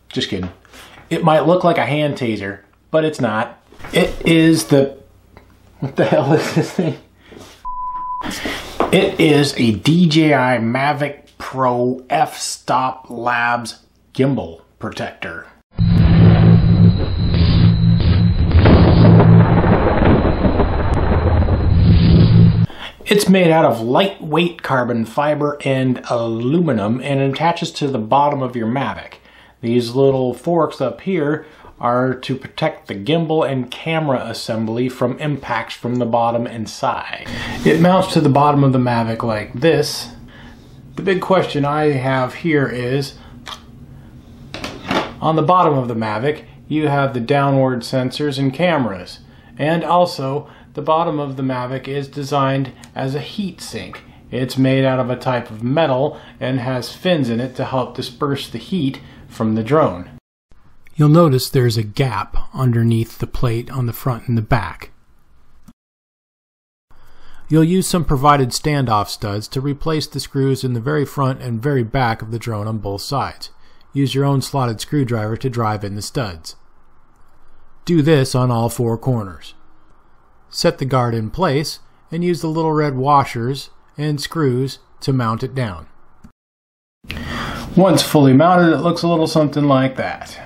Just kidding. It might look like a hand taser, but it's not. It is the... What the hell is this thing? It is a DJI Mavic Pro f-stop Labs gimbal protector. It's made out of lightweight carbon fiber and aluminum and attaches to the bottom of your Mavic. These little forks up here are to protect the gimbal and camera assembly from impacts from the bottom and side. It mounts to the bottom of the Mavic like this. The big question I have here is, on the bottom of the Mavic, you have the downward sensors and cameras. And also, the bottom of the Mavic is designed as a heat sink. It's made out of a type of metal and has fins in it to help disperse the heat from the drone. You'll notice there's a gap underneath the plate on the front and the back. You'll use some provided standoff studs to replace the screws in the very front and very back of the drone on both sides. Use your own slotted screwdriver to drive in the studs. Do this on all four corners. Set the guard in place and use the little red washers and screws to mount it down. Once fully mounted, it looks a little something like that.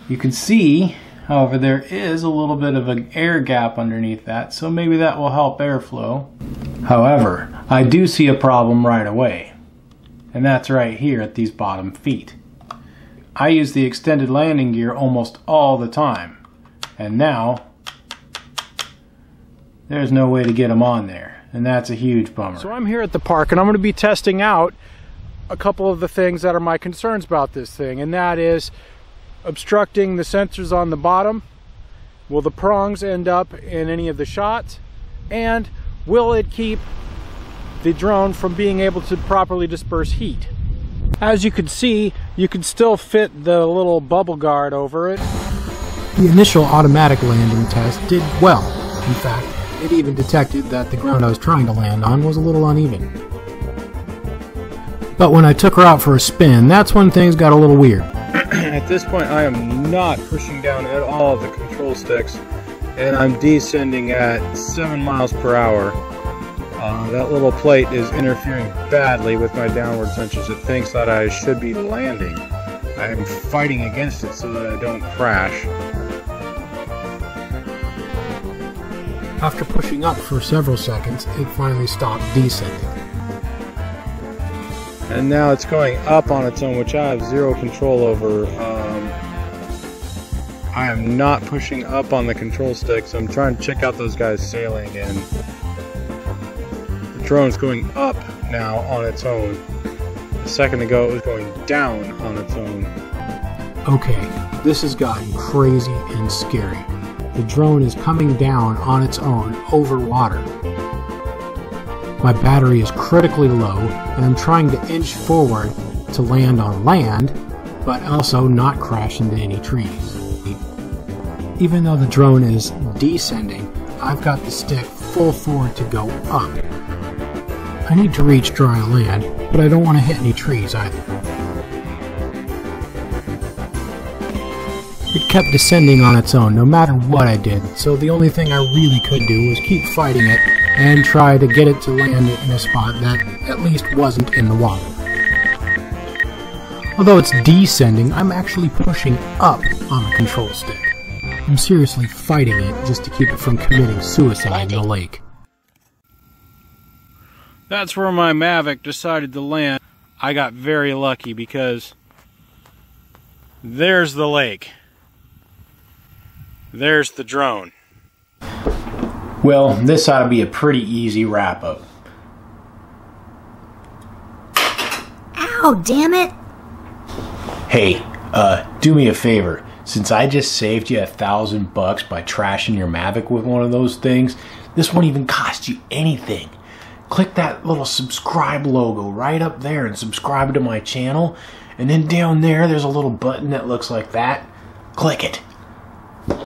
You can see, however, there is a little bit of an air gap underneath that, so maybe that will help airflow. However, I do see a problem right away, and that's right here at these bottom feet. I use the extended landing gear almost all the time, and now there's no way to get them on there, and that's a huge bummer. So I'm here at the park, and I'm going to be testing out a couple of the things that are my concerns about this thing, and that is obstructing the sensors on the bottom. Will the prongs end up in any of the shots? And will it keep the drone from being able to properly disperse heat? As you can see, you can still fit the little bubble guard over it. The initial automatic landing test did well. In fact, it even detected that the ground I was trying to land on was a little uneven. But when I took her out for a spin, that's when things got a little weird. At this point, I am not pushing down at all the control sticks, and I'm descending at 7 miles per hour. That little plate is interfering badly with my downward sensors. It thinks that I should be landing. I'm fighting against it so that I don't crash. After pushing up for several seconds, it finally stopped descending. And now it's going up on its own, which I have zero control over. I am not pushing up on the control sticks. I'm trying to check out those guys sailing, and the drone's going up now on its own. A second ago it was going down on its own. Okay, this has gotten crazy and scary. The drone is coming down on its own over water. My battery is critically low, and I'm trying to inch forward to land on land, but also not crash into any trees. Even though the drone is descending, I've got the stick full forward to go up. I need to reach dry land, but I don't want to hit any trees either. It kept descending on its own no matter what I did, so the only thing I really could do was keep fighting it and try to get it to land in a spot that at least wasn't in the water. Although it's descending, I'm actually pushing up on the control stick. I'm seriously fighting it just to keep it from committing suicide in the lake. That's where my Mavic decided to land. I got very lucky because there's the lake. There's the drone. Well, this ought to be a pretty easy wrap-up. Ow, damn it! Hey, do me a favor. Since I just saved you $1,000 by trashing your Mavic with one of those things, this won't even cost you anything. Click that little subscribe logo right up there and subscribe to my channel. And then down there, there's a little button that looks like that. Click it.